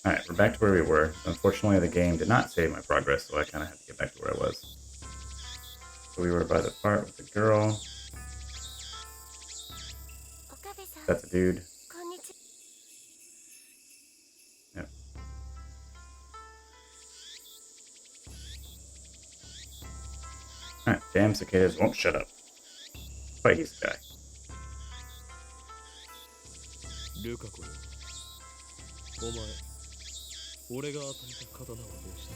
Alright, we're back to where we were. Unfortunately, the game did not save my progress, so I kind of had to get back to where I was. So we were by the part with the girl. That's a dude. Yep. Alright, damn cicadas won't shut up. But he's the guy. ルカ子よ、お前、俺が与えた刀はどうし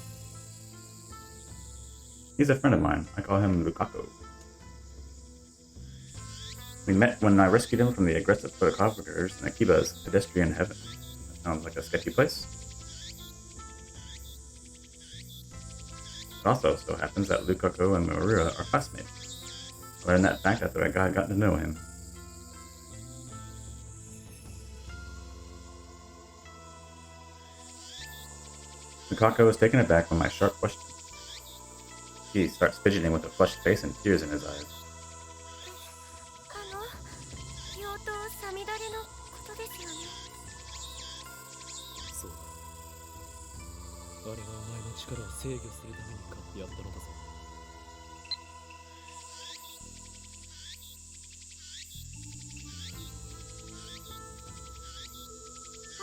た？ He's a friend of mine. I call him Lukaku. We met when I rescued him from the aggressive photographers in Akiba's pedestrian heaven. That sounds like a sketchy place. It also so happens that Lukaku and Marura are classmates. I learned that fact after I got to know him. Lukaku was taken aback by my sharp question. He starts fidgeting with a flushed face and tears in his eyes. そうだ。あれがお前の力を制御するためにかやったのだぞ。あ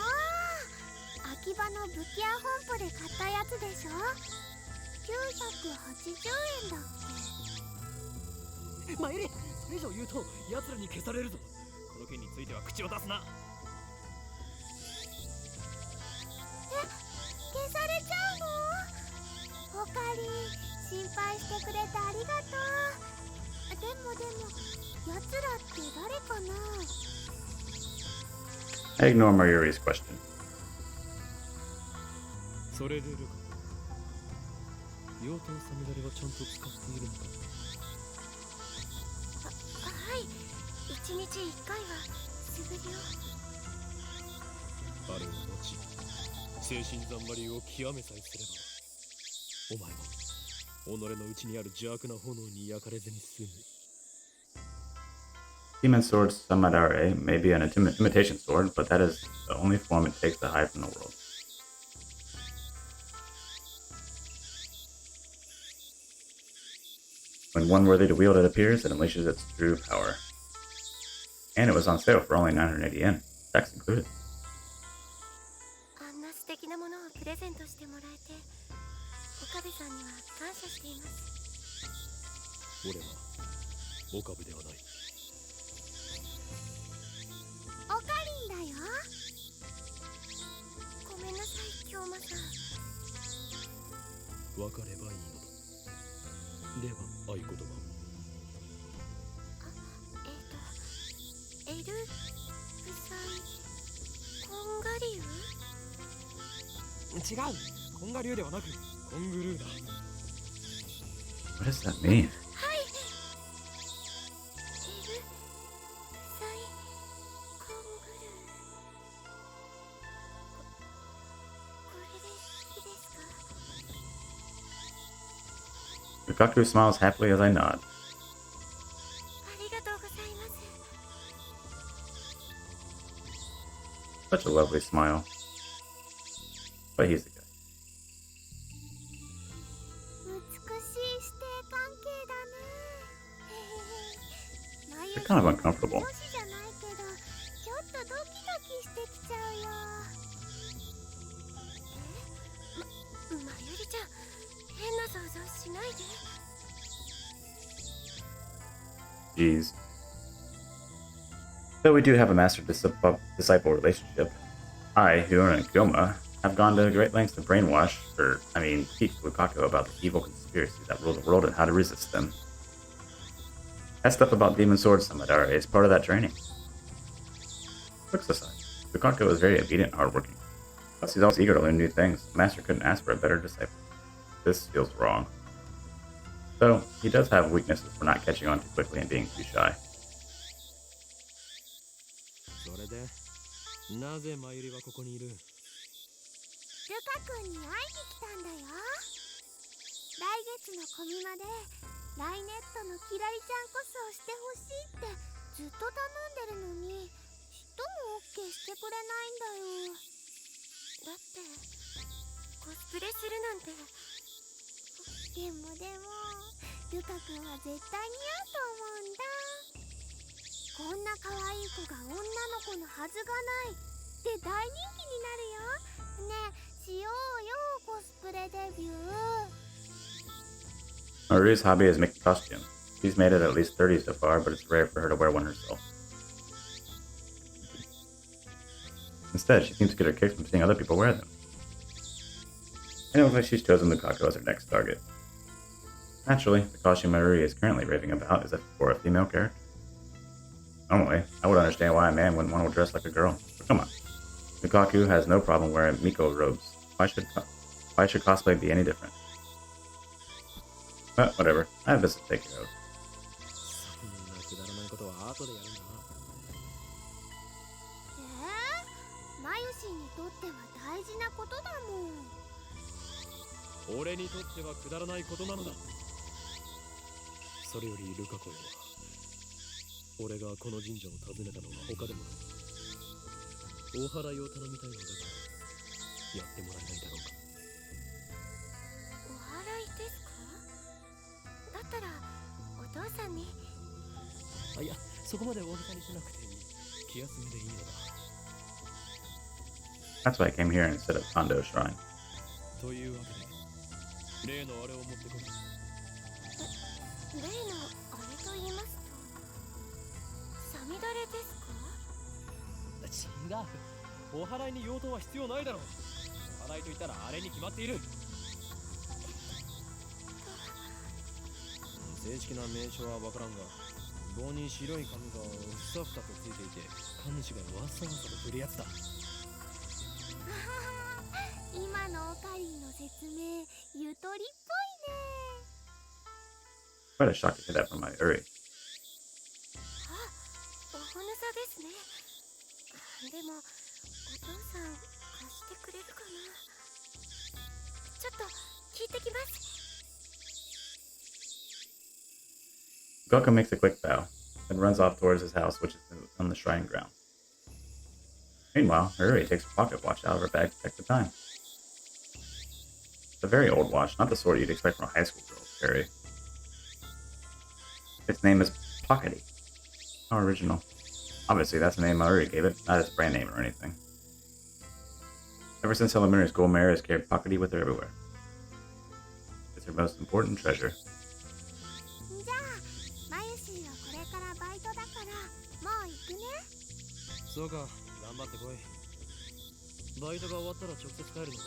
あ、秋葉の武器屋本舗で買ったやつでしょ。980円だっけ。マユリ、それ以上言うと奴らに消されるぞ。この件については口を出すな。消されちゃうの？おかり、心配してくれてありがとう。でも、奴らって誰かな？ I ignore Mayuri's question. それでルカ、妖刀サミダレはちゃんと使っているのか？はい、1日1回は素振りを。あれを持ち、精神ざんまりを極めさえすれば、お前も己の内にある邪悪な炎に焼かれずに済む。Demon Sword Samadare may be an imitation sword, but that is the only form it takes to hide from the world. When one worthy to wield it appears, it unleashes its true power. And it was on sale for only 980 yen, tax included. あんな素敵なものをプレゼントしてもらえて、岡部さんには感謝しています。俺は岡部ではない。おかりんだよ。ごめんなさい、京馬さん。分かればいいのだ。では合言葉を。エルフサイコンガリウ？違う、コンガリュウではなくコングルーだ。 What does that mean? はい。エルフサイコングルー。これでいいですか？ Lukaku smiles happily as I nod. ありがとうございます。 Such a lovely smile. But he's the guy. 美しい師弟関係だね。They're kind of uncomfortable. 女子じゃないけど、ちょっとドキドキしてきちゃうよ。まゆりちゃん、変な想像しないで。 Jeez. Though we do have a master-disciple relationship, I, Hyuna, and Kyoma have gone to great lengths to teach Lukaku about the evil conspiracies that rule the world and how to resist them. That stuff about Demon Sword Samadare is part of that training. Looks aside, Lukaku is very obedient and hardworking. Plus, he's always eager to learn new things. The master couldn't ask for a better disciple. This feels wrong. Though, he does have weaknesses for not catching on too quickly and being too shy. それで、なぜマユリはここにいる？ルカ君に会いに来たんだよ。来月のコミマでライネットのキラリちゃんコスをしてほしいってずっと頼んでるのに、ちっとも OK してくれないんだよ。だってプレするなんて。でもルカ君は絶対似合うと思うんだ。こんな可愛い子が女の子のはずがないって大人気になるよ。ねえ、しようよ、コスプレデビュー。Marie's hobby is making costumes. She's made it at least 30 so far, but it's rare for her to wear one herself. Instead, she seems to get her kicks from seeing other people wear them. And it looks like she's chosen Lukaku as her next target. Naturally, the costume Marie is currently raving about is for a female character. Normally, I would understand why a man wouldn't want to dress like a girl, but come on. Lukaku has no problem wearing Miko robes. Why should cosplay be any different? But whatever, I have business to take care of. そんなくだらないことは後でやるんだな。マユシにとっては大事なことだもん。俺にとってはくだらないことなのだ。それよりルカ子よ、俺がこの神社を訪ねたのは他でもない。お祓いを頼みたいのだが、やってもらえないだろうか。お祓いですか？だったらお父さんに。あ、いや、そこまで大げさにしなくていい。気休めでいいのだ。That's why I came here instead of Kondo's shrine. というわけで、例のあれを持ってこい。例のあれと言いますと、サミダレですか？違う。お祓いに用途は必要ないだろう。お祓いと言ったらあれに決まっている。正式な名称はわからんが、棒に白い紙がふさふさとついていて、神主がわさわさと振るやつだ。今のオカリンの説明、ゆとりっぽいね。Quite a shock to hear that from my Uri. あ、おほぬさですね。でも、お父さん貸してくれるかな。ちょっと聞いてきます。Lukaku makes a quick bow, then runs off towards his house, which is on the shrine ground. Meanwhile, Uri takes her pocket watch out of her bag to check the time. It's a very old watch, not the sort you'd expect from a high school girl to carry. Its name is Pockety. How original. Obviously, that's the name Uri gave it, not its brand name or anything. Ever since elementary school, Mary has carried Pockety with her everywhere. It's her most important treasure. じゃあ、マユシーはこれからバイトだからもう行くね。そうか、頑張ってこい。バイトが終わったら直接帰るのか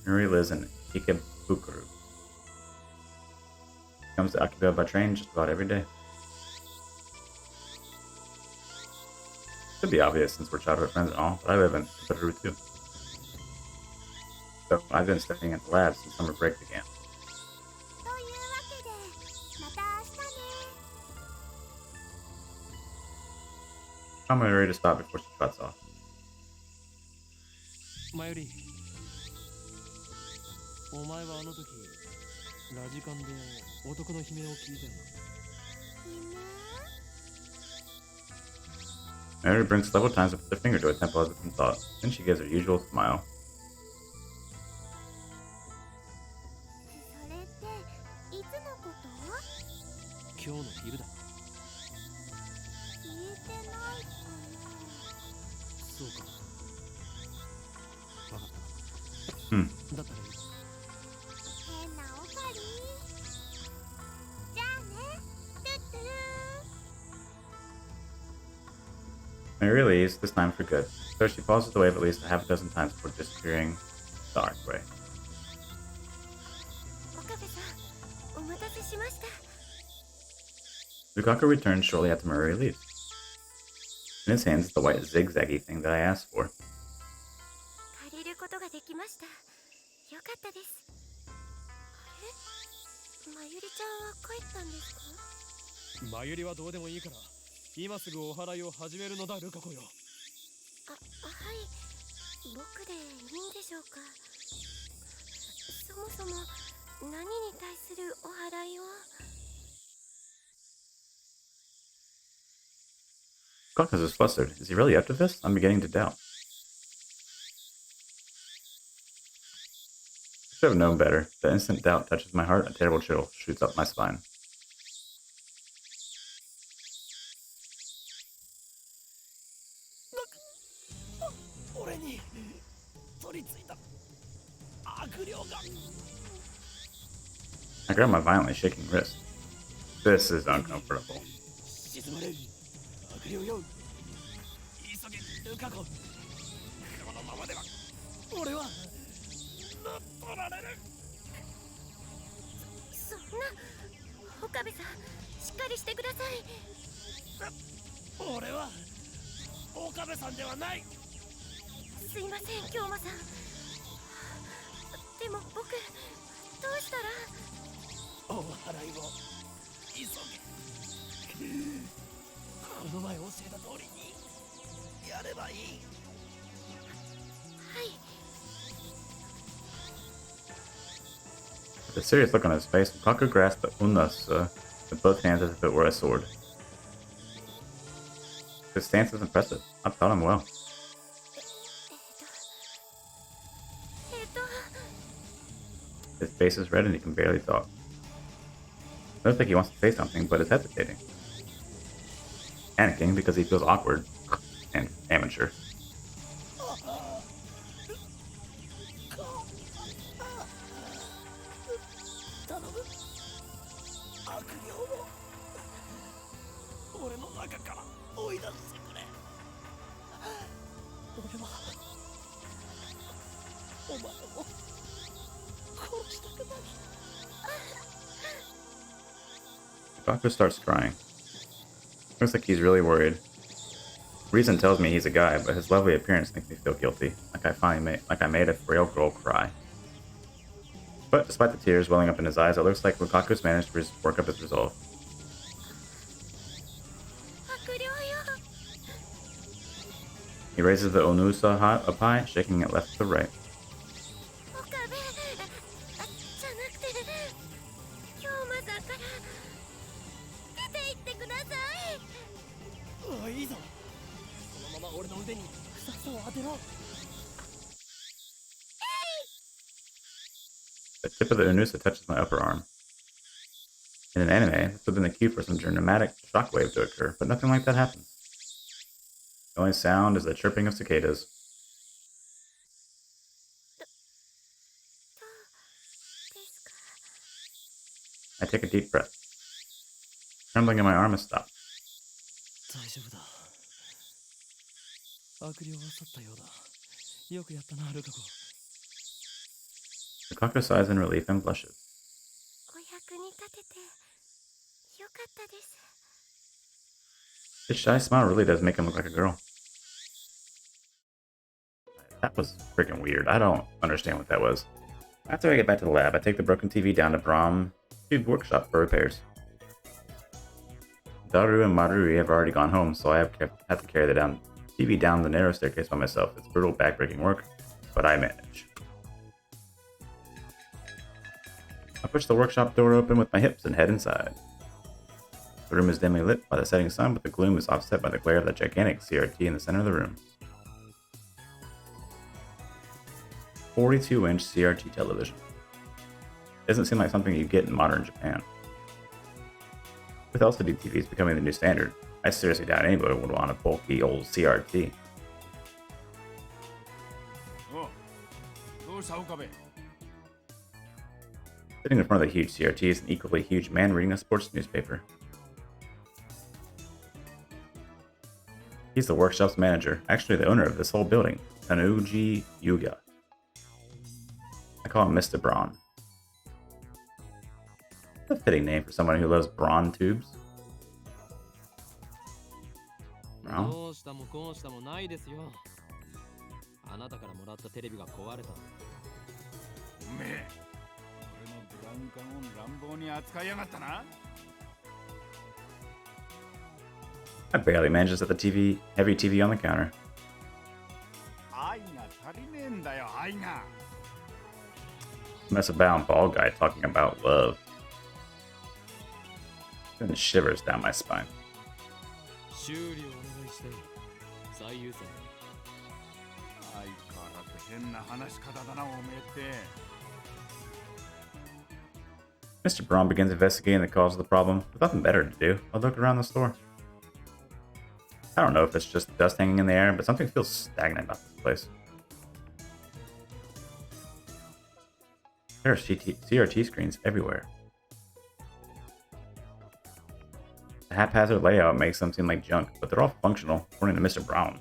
？Uri lives in Ikebukuro. Comes to Akiba by train just about every day. Should be obvious since we're childhood friends and all, but I live in Ikebukuro too. So I've been studying at the lab since summer break began. というわけで、また明日ね。I'm ready to stop before she cuts off. 前より、お前はあの時ラジカンで男の悲鳴を聞いたよな。Mary blinks several times to put her finger to her temple as if in thought. Then she gives her usual smile. それっていつのこと？今日の昼だ。聞いてないかな。そうか。わかった。だったらいい。変なオカリン。じゃあね、トゥットゥルー。Mary leaves, this time for good, so she pauses to wave at least a half a dozen times before disappearing the archway. 岡部さん、お待たせしました。Lukaku returns shortly after Mary leaves. In his hands is the white zigzaggy thing that I asked for. 借りることができました。よかったです。あれ？まゆりちゃんは帰ったんですか？まゆりはどうでもいいから、今すぐお祓いを始めるのだ、ルカ子よ。はい。僕でいいんでしょうか。そもそも何に対するお祓いを。Lukaku is flustered. Is he really up to this? I'm beginning to doubt. should have known better. The instant doubt touches my heart, a terrible chill shoots up my spine. 俺に取り付いた悪霊が I grab my violently shaking wrist. This is uncomfortable. 沈まれ悪霊よ急げルカ子このままでは俺は乗っ取られるそんな岡部さんしっかりしてください俺は岡部さんではないすいません京馬さんでも僕どうしたらお払いを急げこの前教えた通りにやればいいはい With a serious look on his face, Lukaku grasped the unasa with both hands as if it were a sword. His stance is impressive. I've taught him well. えっと His face is red and he can barely talk. I don't think he wants to say something, but is hesitating. Panicking because he feels awkward and amateur. Lukaku starts crying. Looks like he's really worried. Reason tells me he's a guy, but his lovely appearance makes me feel guilty, like I made a frail girl cry. But despite the tears welling up in his eyes, it looks like Lukaku's managed to work up his resolve. 悪霊よ He raises the onusa up high, shaking it left to right. 岡部じゃなくて京馬さんから出て行ってくださいおいいぞそのまま俺の腕にふさふさを当てろ The tip of the unusa touches my upper arm. In an anime, this would have been the cue for some dramatic shockwave to occur, but nothing like that happens. The only sound is the chirping of cicadas. ですか I take a deep breath. Trembling in my arm has stopped. 大丈夫だ悪霊は去ったようだよくやったなルカ子 Lukaku sighs in relief and blushes. お役に立ててよかったです His shy smile really does make him look like a girl. That was freaking weird. I don't understand what that was. After I get back to the lab, I take the broken TV down to Brahm's workshop for repairs. Daru and Marui have already gone home, so I have to carry the TV down the narrow staircase by myself. It's brutal backbreaking work, but I manage. I push the workshop door open with my hips and head inside. The room is dimly lit by the setting sun, but the gloom is offset by the glare of the gigantic CRT in the center of the room. 42-inch CRT television. Doesn't seem like something you get in modern Japan. With LCD TVs becoming the new standard, I seriously doubt anybody would want a bulky old CRT. Sitting in front of the huge CRT is an equally huge man reading a sports newspaper. He's the workshop's manager, actually the owner of this whole building, Tanuji Yuga. I call him Mr. Braun. That's a fitting name for someone who loves brawn tubes. Braun? どうしたもこうしたもないですよ。あなたからもらったテレビが壊れた。おめえ、俺のブラウン管を乱暴に扱いやがったな。I barely manage to set the heavy TV on the counter. 愛が足りねえんだよ、愛が。Mess about bald guy talking about love. Sends shivers down my spine. 修理をお願いして最優先相変わらず変な話し方だな、おめえって。Mr. Braun begins investigating the cause of the problem. With nothing better to do, I'll look around the store. I don't know if it's just dust hanging in the air, but something feels stagnant about this place. There are CRT screens everywhere. The haphazard layout makes them seem like junk, but they're all functional, according to Mr. Brown.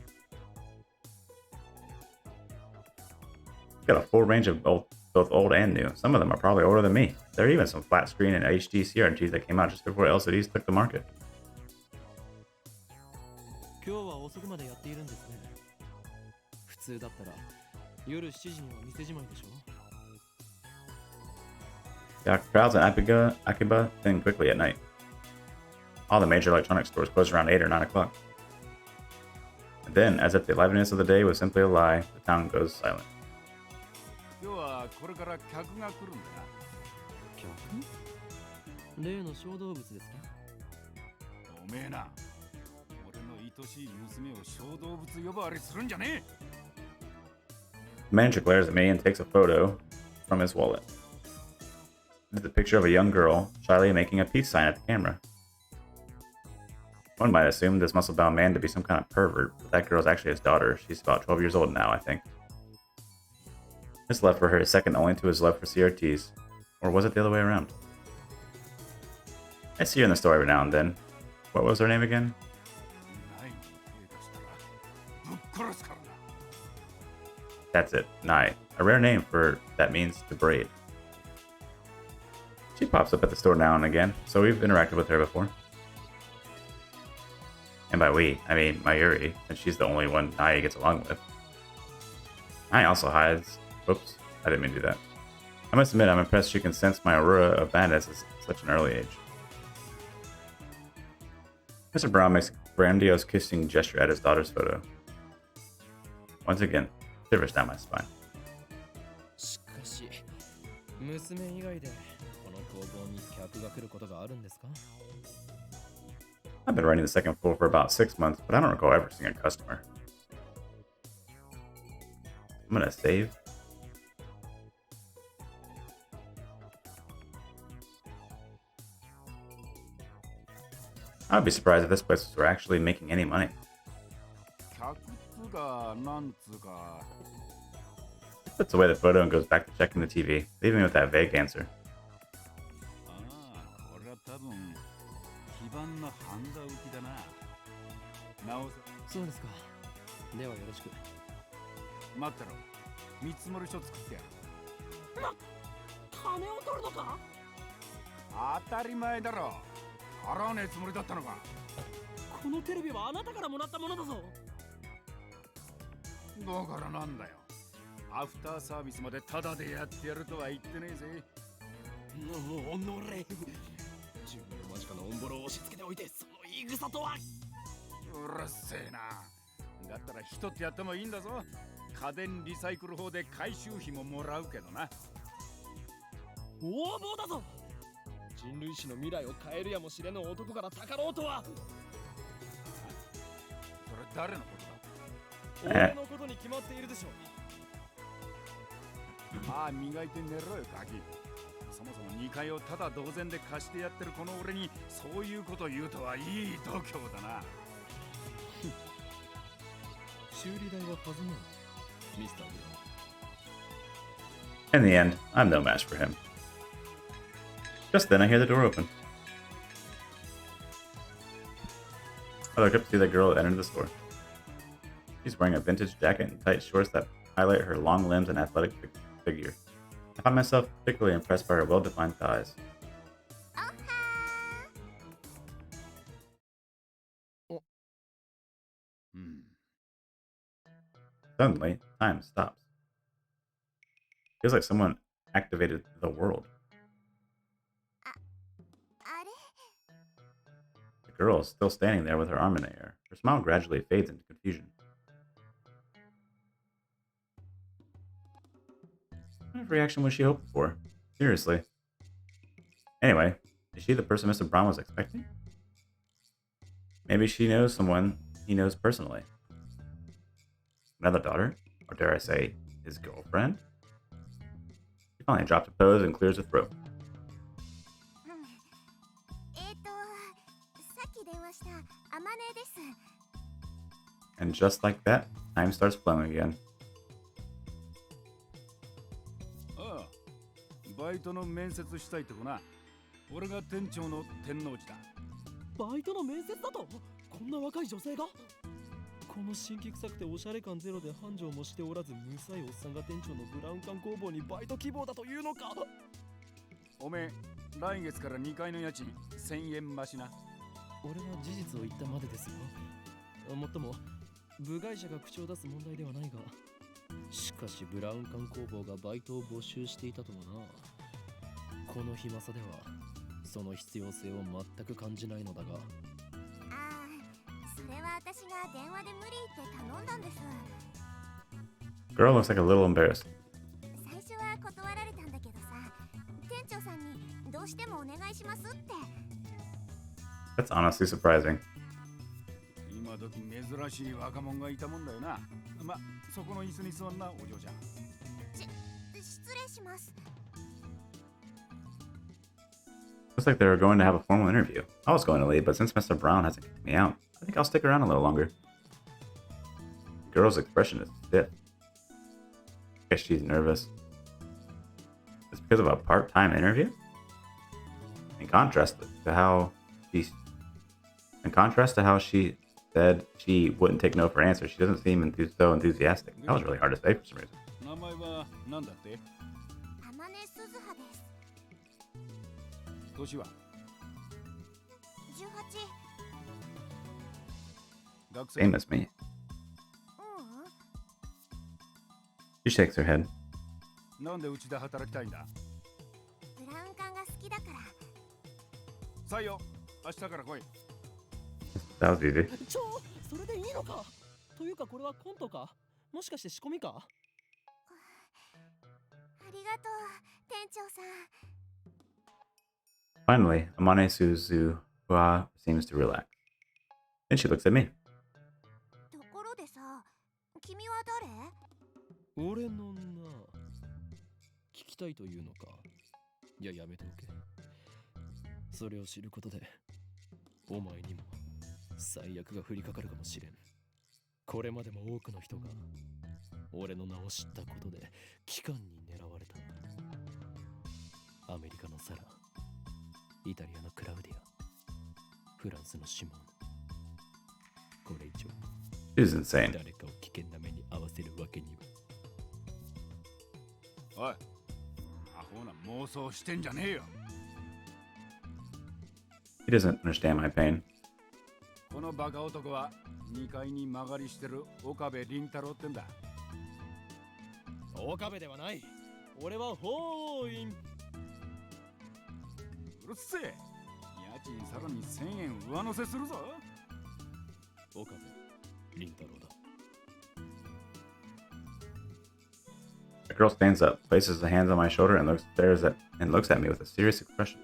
He's got a full range of both old and new. Some of them are probably older than me. There are even some flat screen and HD CRTs that came out just before LCDs took the market. 今日は遅くまでやっているんですね。普通だったら夜7時には店じまいでしょ。The crowds in Akiba thin quickly at night. All the major electronics stores close around 8 or 9 o'clock. And then, as if the liveliness of the day was simply a lie, the town goes silent. 今日はこれから客が来るんだな。客？例の小動物ですか？おめえな、俺の愛しい娘を小動物呼ばわりするんじゃねえ。 The manager glares at me and takes a photo from his wallet. It's a picture of a young girl shyly making a peace sign at the camera. One might assume this muscle-bound man to be some kind of pervert, but that girl's actually his daughter. She's about 12 years old now, I think. His love for her is second only to his love for CRTs. Or was it the other way around? I see her in the store every now and then. What was her name again? ないに手出したらぶっ殺すからな。 That's it, Nai. A rare name for that means to braid. She pops up at the store now and again, so we've interacted with her before. And by we, I mean Mayuri, since she's the only one Nai gets along with. Nai also hides. Whoops, I didn't mean to do that. I must admit, I'm impressed she can sense my aurora of madness at such an early age. Mr. Brown makes a grandiose kissing gesture at his daughter's photo. Once again, shivers down my spine. しかし、娘以外でこの工房に客が来ることがあるんですか？ I've been running the second floor for about 6 months, but I don't recall ever seeing a customer. I'm gonna save. I'd be surprised if this place were actually making any money. 客っつうかなんつうか。 He puts away the photo and goes back to checking the TV, leaving me with that vague answer. ああ、これは多分基盤のハンダ浮きだな。なおさそうですか。ではよろしく。待ってろ。見積もり書作ってやる。金を取るのか？当たり前だろ。払わねえつもりだったのか。このテレビはあなたからもらったものだぞ。だからなんだよ。アフターサービスまでタダでやってやるとは言ってねえぜ。おのれ。自分の間近のオンボロを押し付けておいて、その言い草とは。うるせえな。だったら一つやってもいいんだぞ。家電リサイクル法で回収費ももらうけどな。横暴だぞ。人類史の未来を変えるやもしれぬ男からたかろうとは。それ誰のことえ俺のことに決まっているでしょう。だ。ああ、磨いて寝ろよ、ガキ。そもそも2階をただ同然で貸してやってるこの俺にそういうこと言うとはいい度胸だな。修理代は弾む。ミスターブ In the end, I'm no match for him. Just then, I hear the door open. I look up to see the girl that entered the store. She's wearing a vintage jacket and tight shorts that highlight her long limbs and athletic figure. I find myself particularly impressed by her well-defined thighs. Suddenly, time stops. Feels like someone activated the world. The girl is still standing there with her arm in the air. Her smile gradually fades into confusion. What kind of reaction was she hoping for? Seriously. Anyway, is she the person Mr. Brown was expecting? Maybe she knows someone he knows personally. Another daughter? Or dare I say, his girlfriend? She finally drops a pose and clears her throat. あまねです。 And just like that, time starts flowing again. ああ、バイトの面接したいとこな。俺が店長の天王寺だ。バイトの面接だと？こんな若い女性が？この新規臭くておしゃれ感ゼロで繁盛もしておらず無さいおっさんが店長のブラウン管工房にバイト希望だというのか？おめえ、来月から2階の家賃1000円増しな。俺は事実を言ったまでですよ。もっとも部外者が口を出す問題ではないが、しかしブラウン管工房がバイトを募集していたとはな。この暇さではその必要性を全く感じないのだが。ああ、それは私が電話で無理って頼んだんです。 Girl looks like a little embarrassed. 最初は断られたんだけどさ、店長さんにどうしてもお願いしますって。 That's honestly surprising. 今時珍しい若者がいたもんだよな。ま、そこの椅子に座んな、お嬢ちゃん。失礼します。 Looks like they were going to have a formal interview. I was going to leave, but since Mr. Brown hasn't kicked me out, I think I'll stick around a little longer. The girl's expression is stiff. I guess she's nervous. It's because of a part-time interview? In contrast to how she said she wouldn't take no for an answer, she doesn't seem so enthusiastic. That was really hard to say for some reason. 名前は何だって？あまねすずはです。年は？ 18。 学生？ Same as me. ううん。 She shakes her head. なんでうちで働きたいんだ？ブラウン管が好きだから。採用、明日から来い。That was easy. それでいいのか？というかこれはコントか？もしかして仕込みか？ありがとう、店長さん。 Finally, Amane Suzuha seems to relax. Then she looks at me. ところでさ、君は誰？俺のな。聞きたいというのか？いや、やめておけ。それを知ることでお前にも最悪が降りかかるかもしれん。これまでも多くの人が俺の名を知ったことで機関に狙われた。アメリカのサラ、イタリアのクラウディア、フランスのシモン。これ以上 She's insane. 誰かを危険な目に遭わせるわけには。おい、アホな妄想してんじゃねえよ。He doesn't understand my pain. このバカ男は2階に曲がりしてる岡部倫太郎ってんだ。岡部ではない。俺は法院。うるせえ。家賃さらに1000円上乗せするぞ。岡部倫太郎だ。The girl stands up, places her hands on my shoulder, and looks at me with a serious expression.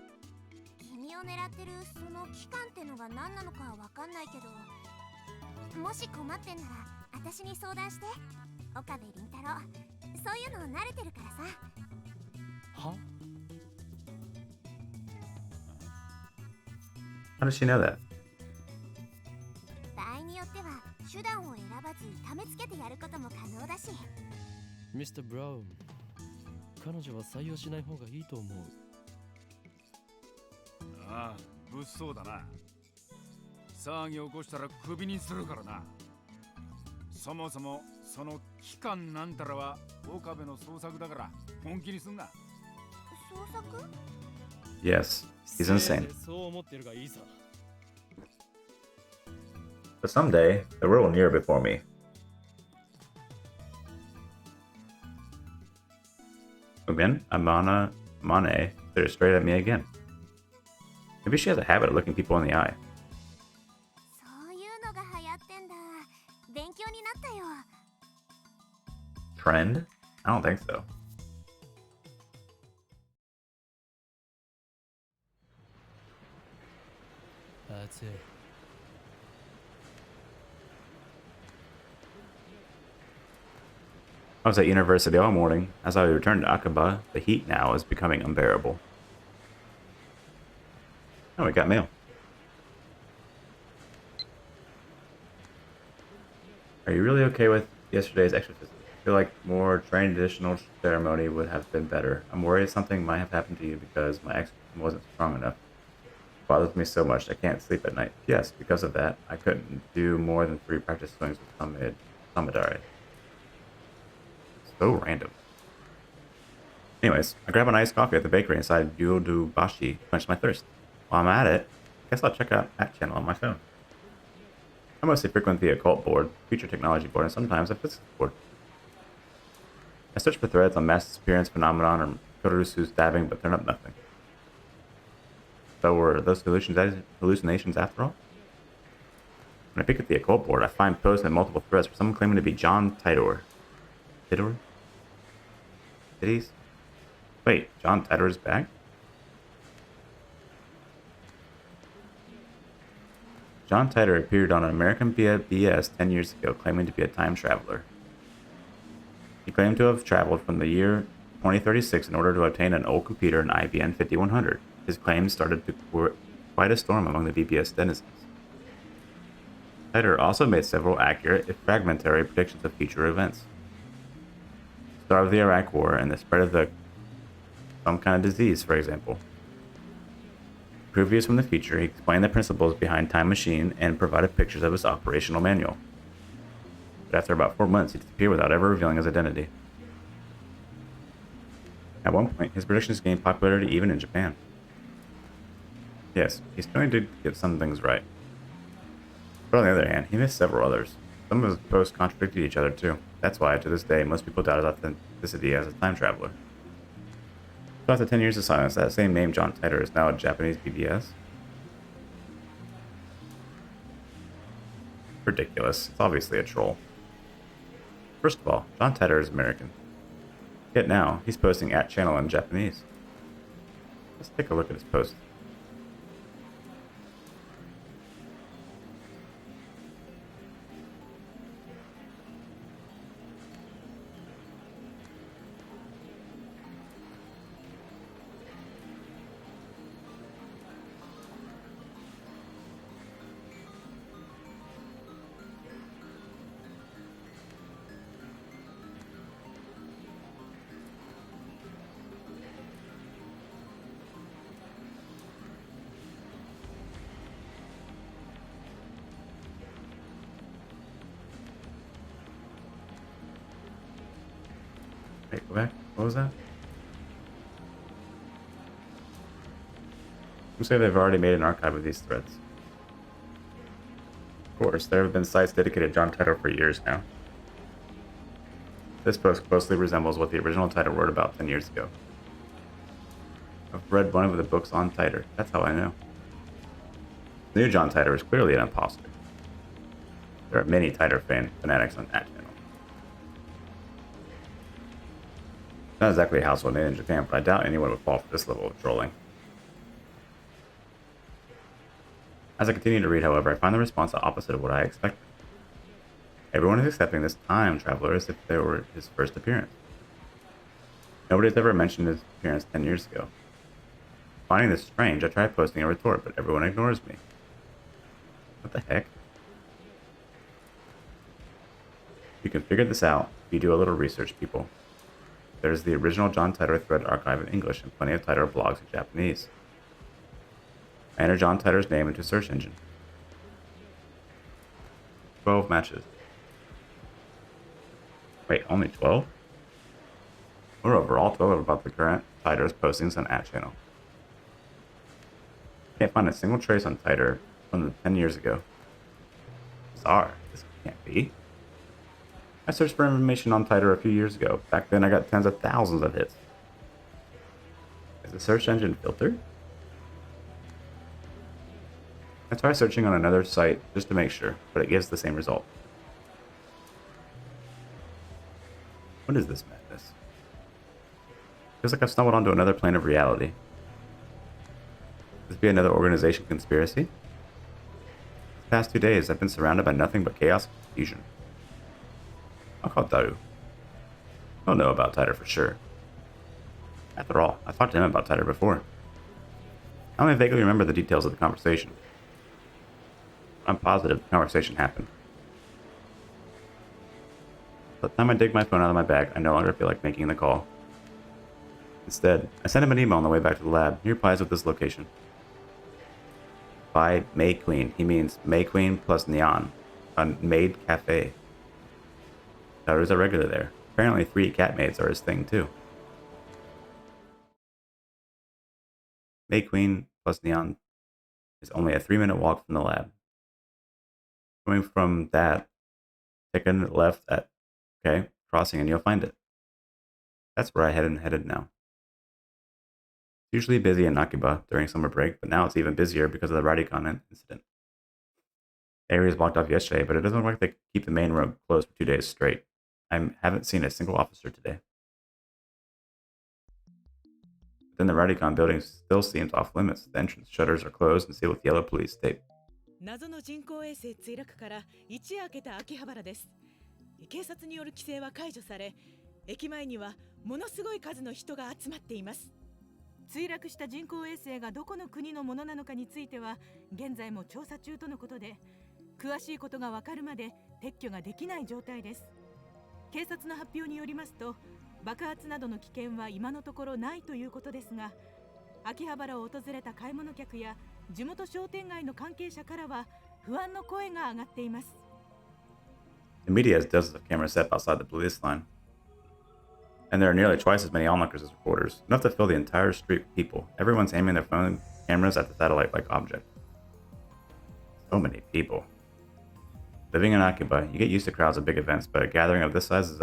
君を狙ってるその期間ってのが何なのかわかんないけど、もし困ってんなら私に相談して。岡部倫太郎、そういうの慣れてるからさ。は？ How does she know that? 場合によっては手段を選ばず痛めつけてやることも可能だし。ミスター・ブラウン、彼女は採用しない方がいいと思う。ああ、物騒だな。騒ぎ起こしたらクビにするからな。そもそもその期間なんたらは岡部の創作だから本気にすんな。創作？ Yes, he's insane. そう思ってるがいいさ。 But someday, the world will kneel before me. Again, Amane stares straight at me again. Maybe she has a habit of looking people in the eye. そういうのが流行ってんだ。勉強になったよ。 Trend? I don't think so. That's it. I was at university all morning. As I returned to Akaba, the heat now is becoming unbearable. Oh, we got mail. Are you really okay with yesterday's exorcism? I feel like more traditional ceremony would have been better. I'm worried something might have happened to you because my exorcism wasn't strong enough. It bothers me so much I can't sleep at night. Yes, because of that, I couldn't do more than 3 practice swings with Samidare. So random. Anyways, I grab an iced coffee at the bakery inside Yodobashi to quench my thirst. While I'm at it, I guess I'll check out that channel on my phone. I mostly frequent the occult board, future technology board, and sometimes a physics board. I search for threads on mass disappearance phenomenon or Kurusu stabbing, but turn up nothing. So were those hallucinations after all? When I pick at the occult board, I find posts and multiple threads for someone claiming to be John Tidor. Tidor? Titties? Wait, John Tidor is back? John Titor appeared on American BS 10 years ago, claiming to be a time traveler. He claimed to have traveled from the year 2036 in order to obtain an old computer, an IBM 5100. His claims started quite a storm among the BBS denizens. Titor also made several accurate, if fragmentary, predictions of future events. The start of the Iraq War and the spread of some kind of disease, for example. Previous from the future, he explained the principles behind Time Machine and provided pictures of his operational manual. But after about 4 months, he disappeared without ever revealing his identity. At one point, his predictions gained popularity even in Japan. Yes, he's starting to get some things right. But on the other hand, he missed several others. Some of his posts contradicted each other too. That's why, to this day, most people doubt his authenticity as a time traveler. So after 10 years of silence, that same name, John Titor, is now a Japanese BBS? Ridiculous. It's obviously a troll. First of all, John Titor is American. Yet now, he's posting at channel in Japanese. Let's take a look at his post. Wait, go back. What was that? Some say they've already made an archive of these threads. Of course, there have been sites dedicated to John Titor for years now. This post closely resembles what the original Titor wrote about 10 years ago. I've read one of the books on Titor. That's how I know. The new John Titor is clearly an imposter. There are many Titor fanatics on that channel. Not exactly a household name in Japan, but I doubt anyone would fall for this level of trolling. As I continue to read, however, I find the response the opposite of what I expected. Everyone is accepting this time traveler as if they were his first appearance. Nobody's ever mentioned his appearance 10 years ago. Finding this strange, I try posting a retort, but everyone ignores me. What the heck? You can figure this out if you do a little research, people. There's the original John Titor thread archive in English and plenty of Titor blogs in Japanese. I enter John Titor's name into search engine. 12 matches. Wait, only 12? Moreover, all 12 are about the current Titor's postings on @channel. Can't find a single trace on Titor from the 10 years ago. Bizarre. This can't be. I searched for information on Titor a few years ago. Back then I got tens of thousands of hits. Is the search engine filtered? I try searching on another site just to make sure, but it gives the same result. What is this madness? Feels like I've stumbled onto another plane of reality. Could this be another organization conspiracy? The past 2 days I've been surrounded by nothing but chaos and confusion. I'll call Daru. I don't know about Titor for sure. After all, I talked to him about Titor before. I only vaguely remember the details of the conversation. I'm positive the conversation happened. By the time I dig my phone out of my bag, I no longer feel like making the call. Instead, I send him an email on the way back to the lab. He replies with this location. By May Queen, he means May Queen plus Neon, a maid cafe. Daughters are regular there. Apparently 3 cat maids are his thing too. May Queen plus Neon is only a 3-minute walk from the lab. Going from that, take a left at, crossing and you'll find it. That's where I headed now. It's usually busy in Nakiba during summer break, but now it's even busier because of the Radicon incident. The area is blocked off yesterday, but it doesn't look like they keep the main road closed for 2 days straight. I haven't seen a single officer today. But then the Radicon building still seems off limits. The entrance shutters are closed and sealed with yellow police tape. 謎の人工衛星墜落から一夜明けた秋葉原です。警察による規制は解除され、駅前にはものすごい数の人が集まっています。墜落した人工衛星がどこの国のものなのかについては現在も調査中とのことで、詳しいことがわかるまで撤去ができない状態です。警察の発表によりますと、爆発などの危険は今のところないということですが、秋葉原を訪れた買い物客や地元商店街の関係者からは不安の声が上がっています。The media has dozens of cameras set outside the police line. And there are nearly twice as many onlookers as reporters, enough to fill the entire street with people. Everyone's aiming their phone cameras at the satellite-like object. So many people. Living in Akiba, you get used to crowds at big events, but a gathering of this size is